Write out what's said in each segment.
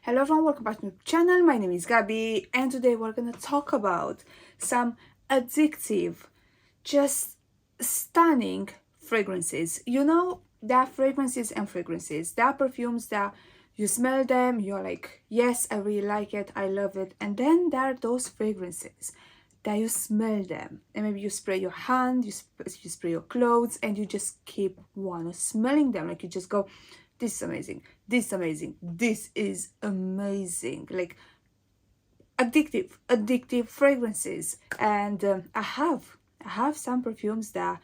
Hello everyone, welcome back to my channel. My name is Gabby and today we're gonna talk about some addictive, just stunning fragrances. You know, there are fragrances and fragrances. There are perfumes that you smell them, you're like, yes, I really like it, I love it. And then there are those fragrances that you smell them and maybe you spray your hand, you spray your clothes and you just keep wanna smelling them. Like you just go, this is amazing, this is amazing, this is amazing. Like addictive fragrances. And I have some perfumes that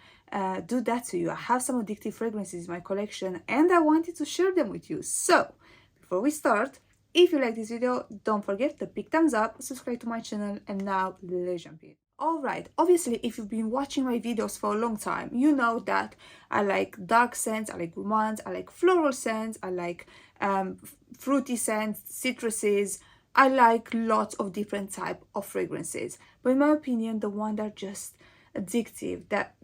do that to you. I have some addictive fragrances in my collection and I wanted to share them with you. So before we start, if you like this video, don't forget the big thumbs up, subscribe to my channel, and now let's jump in. Alright, obviously if you've been watching my videos for a long time, you know that I like dark scents, I like gourmands, I like floral scents, I like fruity scents, citruses. I like lots of different type of fragrances. But in my opinion, the one that are just addictive, that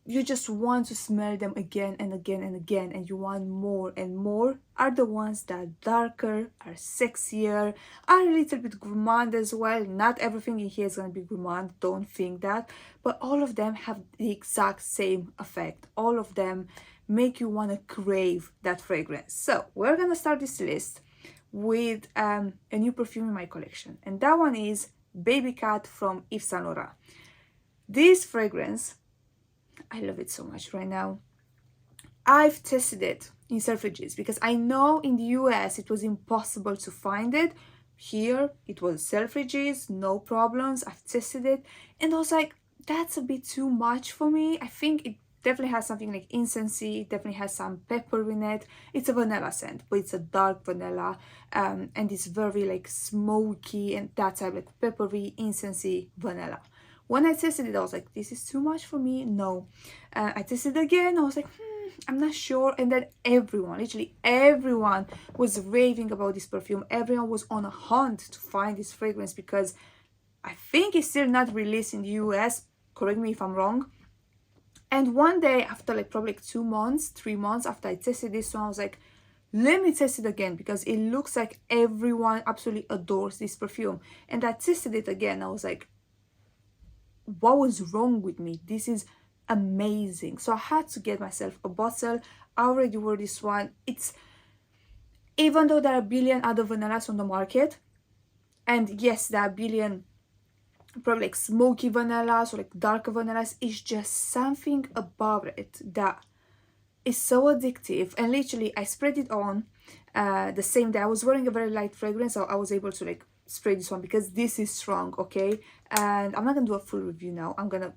you just want to smell them again and again and again, and you want more and more, are the ones that are darker, are sexier, are a little bit gourmand as well. Not everything in here is going to be gourmand, don't think that, but all of them have the exact same effect. All of them make you want to crave that fragrance. So we're going to start this list with a new perfume in my collection, and that one is BABYCAT from Yves Saint Laurent. This fragrance, I love it so much right now. I've tested it in Selfridges because I know in the US it was impossible to find it. Here it was Selfridges, no problems. I've tested it and I was like, that's a bit too much for me. I think it definitely has something like incense, it definitely has some pepper in it. It's a vanilla scent, but it's a dark vanilla, and it's very like smoky and that type, like peppery, incensey vanilla. When I tested it, I was like, this is too much for me, no. I tested it again, I was like, I'm not sure. And then everyone, literally everyone was raving about this perfume. Everyone was on a hunt to find this fragrance because I think it's still not released in the US, correct me if I'm wrong. And one day after like probably like 2 months, 3 months after I tested this one, I was like, let me test it again because it looks like everyone absolutely adores this perfume. And I tested it again, I was like, what was wrong with me? This is amazing. So I had to get myself a bottle. I already wore this one. It's, even though there are a billion other vanillas on the market, and yes, there are a billion probably like smoky vanillas or like darker vanillas, it's just something about it that is so addictive. And literally I spread it on the same day. I was wearing a very light fragrance, so I was able to like spray this one because this is strong, okay? And I'm not gonna do a full review now, I'm gonna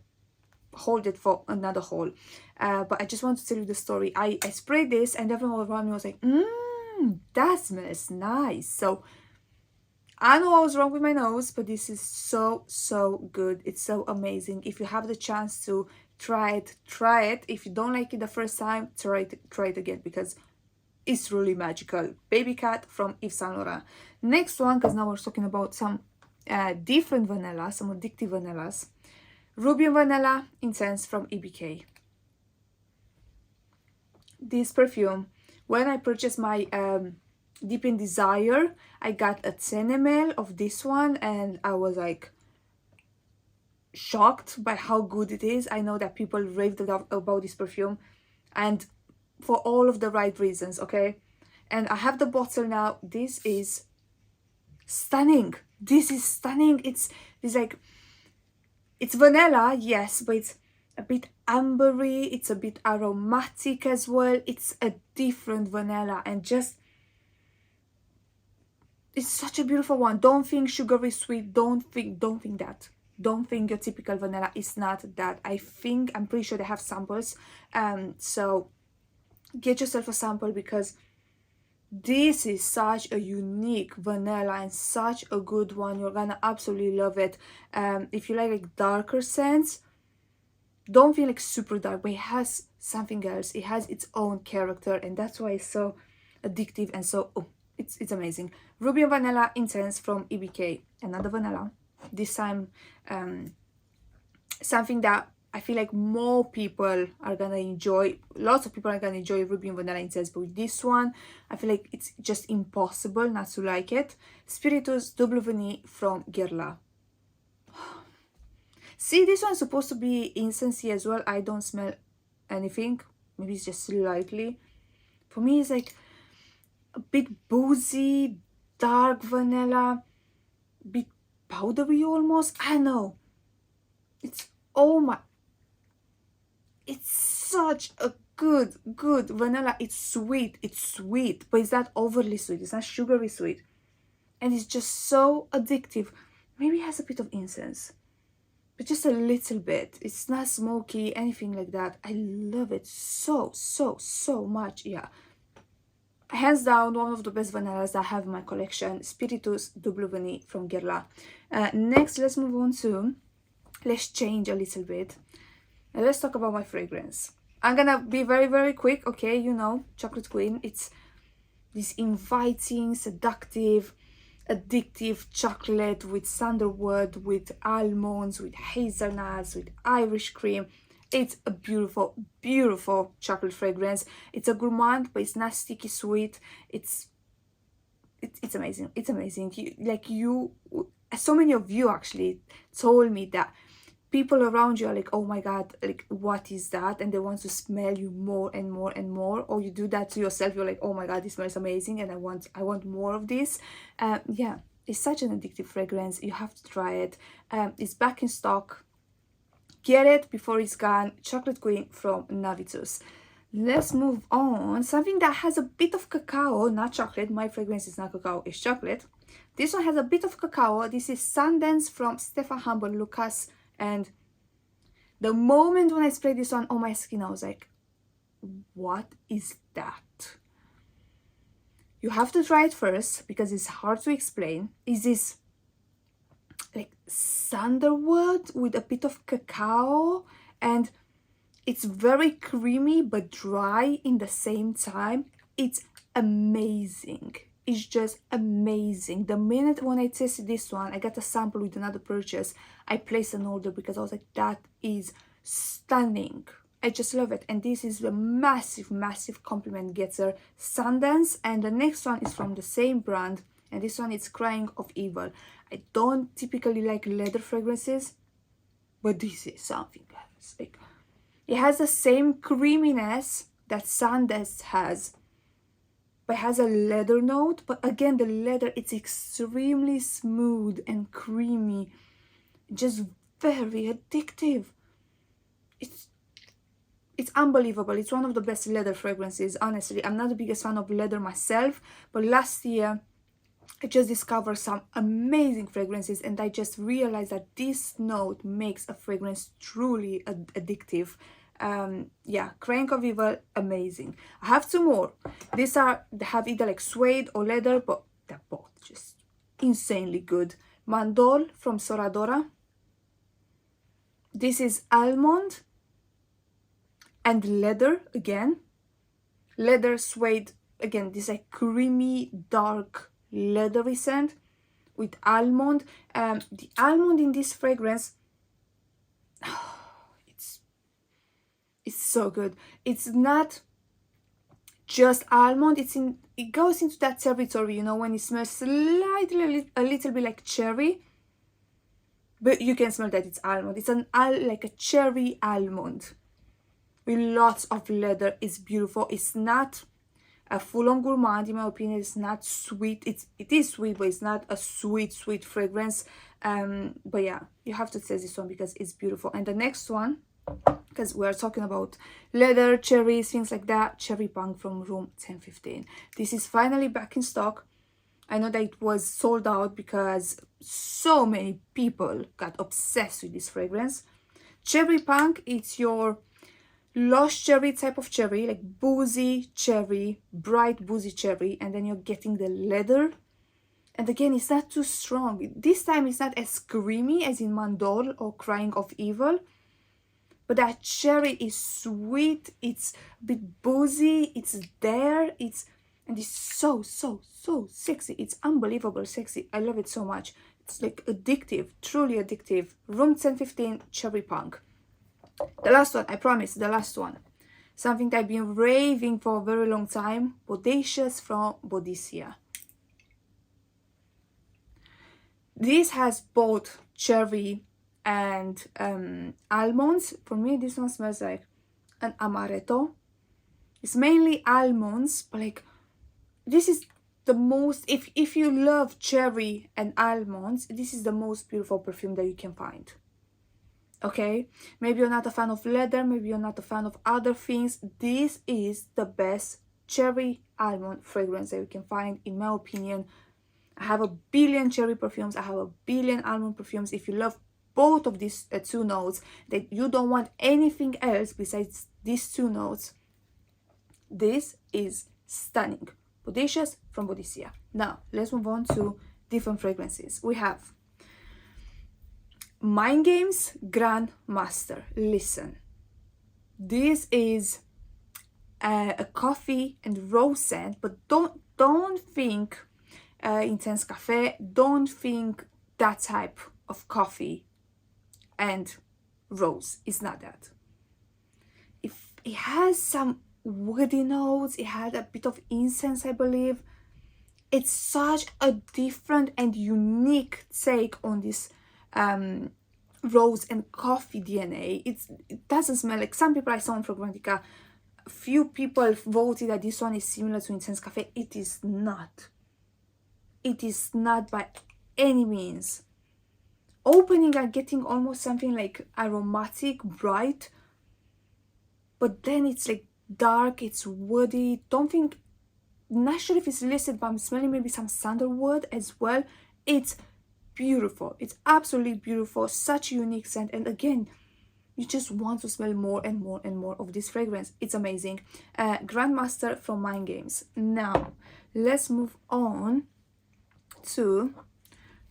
hold it for another haul, but I just want to tell you the story. I sprayed this and everyone around me was like, that smells nice. So I know I was wrong with my nose, but this is so good. It's so amazing. If you have the chance to try it. If you don't like it the first time, try it again because it's really magical. BABYCAT from Yves Saint Laurent. Next one, because now we're talking about some different vanilla, some addictive vanillas. Rubio Vanilla Incense from EBK. This perfume, when I purchased my Deep in Desire, I got a 10 ml of this one and I was like shocked by how good it is. I know that people raved about this perfume and for all of the right reasons, okay? And I have the bottle now. This is stunning. This is stunning. It's like, it's vanilla, yes, but it's a bit ambery, it's a bit aromatic as well. It's a different vanilla and just, it's such a beautiful one. Don't think sugary sweet, don't think that. Don't think your typical vanilla is not that. I'm pretty sure they have samples, so get yourself a sample because this is such a unique vanilla and such a good one. You're gonna absolutely love it. If you like darker scents, don't feel like super dark, but it has something else. It has its own character and that's why it's so addictive and so it's amazing. Rubio Vanilla Incense from EBK. Another vanilla, this time something that I feel like more people are gonna enjoy, lots of people are gonna enjoy Ruby and Vanilla Incense, but with this one, I feel like it's just impossible not to like it. Spiritus Double Vanille from Guerlain. See, this one's supposed to be incensey as well. I don't smell anything. Maybe it's just slightly. For me, it's like a bit boozy, dark vanilla, bit powdery almost. I don't know. It's, oh my, it's such a good vanilla. It's sweet, but it's not overly sweet. It's not sugary sweet. And it's just so addictive. Maybe it has a bit of incense, but just a little bit. It's not smoky, anything like that. I love it so much. Yeah, hands down, one of the best vanillas I have in my collection. Spiritus Double Vanille from Guerlain. Next, let's move on to, let's change a little bit. Let's talk about my fragrance. I'm gonna be very quick, okay? You know, Chocolate Queen. It's this inviting, seductive, addictive chocolate with sandalwood, with almonds, with hazelnuts, with Irish cream. It's a beautiful chocolate fragrance. It's a gourmand, but it's not sticky sweet. It's amazing. It's amazing. So many of you actually told me that people around you are like, oh my god, like, what is that? And they want to smell you more and more. Or you do that to yourself, you're like, oh my god, this smells amazing, and I want more of this. Yeah, it's such an addictive fragrance. You have to try it. It's back in stock. Get it before it's gone. Chocolate Queen from Navitus. Let's move on. Something that has a bit of cacao, not chocolate. My fragrance is not cacao, it's chocolate. This one has a bit of cacao. This is Sundance from Stefan, Hamburg, Lucas. And the moment when I sprayed this on my skin, I was like, what is that? You have to try it first because it's hard to explain. Is this like sandalwood with a bit of cacao, and it's very creamy but dry in the same time. It's amazing. It's just amazing. The minute when I tasted this one, I got a sample with another purchase. I placed an order because I was like, that is stunning. I just love it. And this is a massive compliment getter. Sundance. And the next one is from the same brand. And this one is Crying of Evil. I don't typically like leather fragrances, but this is something else. Like, it has the same creaminess that Sundance has, but it has a leather note. But again, the leather, it's extremely smooth and creamy, just very addictive. It's unbelievable. It's one of the best leather fragrances, honestly. I'm not the biggest fan of leather myself, but last year I just discovered some amazing fragrances, and I just realized that this note makes a fragrance truly addictive. Yeah, Crank of Evil, amazing. I have two more. These have either like suede or leather, but they're both just insanely good. Mandorle from Soradora. This is almond and leather again. Leather, suede, again, this like creamy, dark, leathery scent with almond. The almond in this fragrance, it's so good. It's not just almond. It goes into that territory, you know, when it smells slightly a little bit like cherry, but you can smell that it's almond. It's like a cherry almond with lots of leather. It's beautiful. It's not a full-on gourmand, in my opinion. It's not sweet. It is sweet, but it's not a sweet fragrance. But yeah, you have to taste this one because it's beautiful. And the next one, because we're talking about leather, cherries, things like that, CHERRYPUNK from room 1015. This is finally back in stock. I know that it was sold out because so many people got obsessed with this fragrance. CHERRYPUNK, it's your lush cherry type of cherry, like boozy cherry, bright boozy cherry, and then you're getting the leather. And again, it's not too strong. This time it's not as creamy as in Mandorle or Crying of Evil, but that cherry is sweet. It's a bit boozy. It's there. And it's so sexy. It's unbelievable sexy. I love it so much. It's like addictive, truly addictive. Room 1015, CHERRYPUNK. The last one, I promise, the last one. Something that I've been raving for a very long time. Bodacious from BODICEA. This has both cherry and almonds. For me, this one smells like an amaretto. It's mainly almonds, but like, this is the most, if you love cherry and almonds, this is the most beautiful perfume that you can find. Okay, maybe you're not a fan of leather, maybe you're not a fan of other things. This is the best cherry almond fragrance that you can find, in my opinion. I have a billion cherry perfumes, I have a billion almond perfumes. If you love both of these two notes, that you don't want anything else besides these two notes, this is stunning. Bodacious from BODICEA. Now let's move on to different fragrances. We have Mind Games Grandmaster. Listen, this is a coffee and rose scent, but don't think intense cafe, don't think that type of coffee and rose. It's not that. If it has some woody notes, it had a bit of incense, I believe. It's such a different and unique take on this rose and coffee DNA. It doesn't smell like, some people I saw on Fragrantica, few people voted that this one is similar to Intense Cafe. It is not. It is not by any means. Opening and getting almost something like aromatic, bright, but then it's like dark, it's woody. Don't think, not sure if it's listed, but I'm smelling maybe some sandalwood as well. It's beautiful. It's absolutely beautiful. Such a unique scent, and again, you just want to smell more and more and more of this fragrance. It's amazing. Grandmaster from Mind Games. Now let's move on to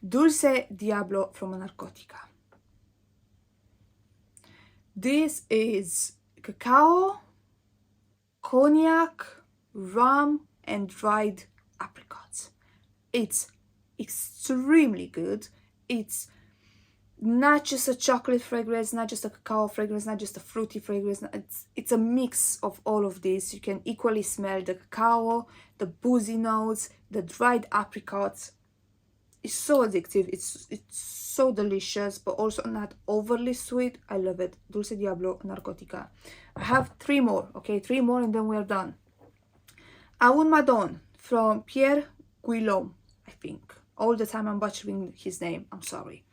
Dulce Diablo from NARCOTICA. This is cacao, cognac, rum, and dried apricots. It's extremely good. It's not just a chocolate fragrance, not just a cacao fragrance, not just a fruity fragrance. It's a mix of all of this. You can equally smell the cacao, the boozy notes, the dried apricots. It's so addictive. It's so delicious, but also not overly sweet. I love it. Dulce Diablo NARCOTICA. I have three more, okay? Three more and then we're done. MADONE from Pierre Guilloume, I think. All the time I'm butchering his name. I'm sorry.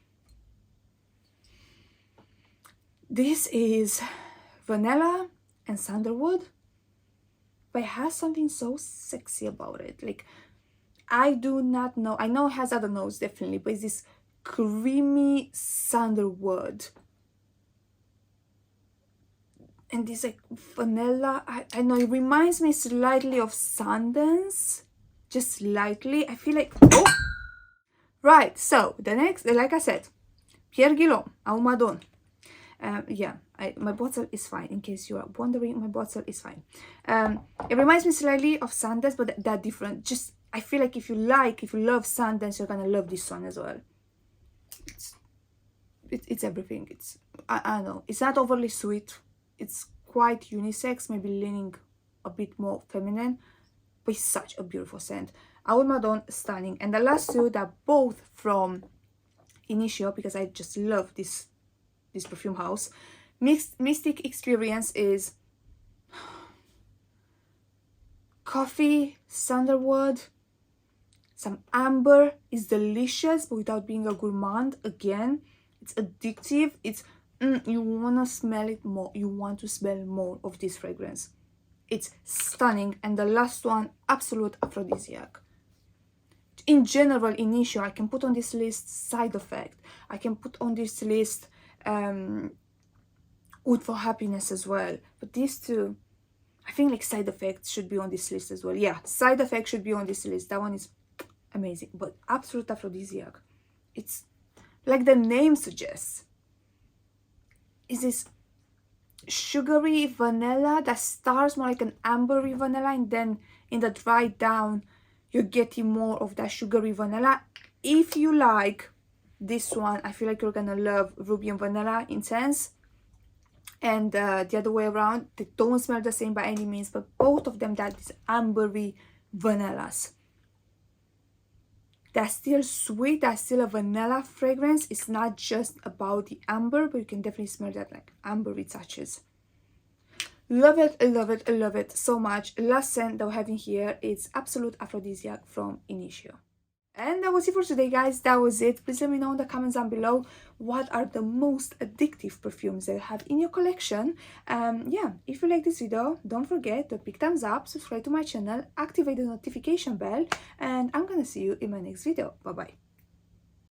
This is vanilla and sandalwood, but it has something so sexy about it. Like, I do not know. I know it has other notes, definitely, but it's this creamy sandalwood. And this like vanilla, I know it reminds me slightly of Sundance. Just slightly. I feel like, oh! Right, so the next, like I said, Pierre Guilloume, MADONE. Yeah, my bottle is fine. In case you are wondering, my bottle is fine. It reminds me slightly of Sundance, but that different. Just, I feel like if you love Sundance, you're gonna love this one as well. It's everything. It's, I don't know. It's not overly sweet. It's quite unisex, maybe leaning a bit more feminine, but it's such a beautiful scent. MADONE, stunning. And the last two, they're both from INITIO, because I just love this perfume house. Mystic Experience is coffee, sandalwood, some amber. Is delicious, but without being a gourmand. Again, it's addictive. It's you want to smell it more. You want to smell more of this fragrance. It's stunning. And the last one, absolute aphrodisiac. In general, INITIO, I can put on this list Side Effect. I can put on this list Wood for Happiness as well. But these two, I think like Side Effect should be on this list as well. Yeah, Side Effect should be on this list. That one is amazing. But absolute aphrodisiac. It's like the name suggests. Is this sugary vanilla that starts more like an ambery vanilla, and then in the dry down you're getting more of that sugary vanilla. If you like this one, I feel like you're gonna love Ruby and Vanilla Incense. and the other way around. They don't smell the same by any means, but both of them got these ambery vanillas. That's still sweet, that's still a vanilla fragrance. It's not just about the amber, but you can definitely smell that like ambery touches. Love it, love it, love it so much. Last scent that we're having here is Absolute Aphrodisiac from Initio. And that was it for today, guys. That was it. Please let me know in the comments down below what are the most addictive perfumes that you have in your collection. Yeah, if you like this video, don't forget to big thumbs up, subscribe to my channel, activate the notification bell, and I'm gonna see you in my next video. Bye bye.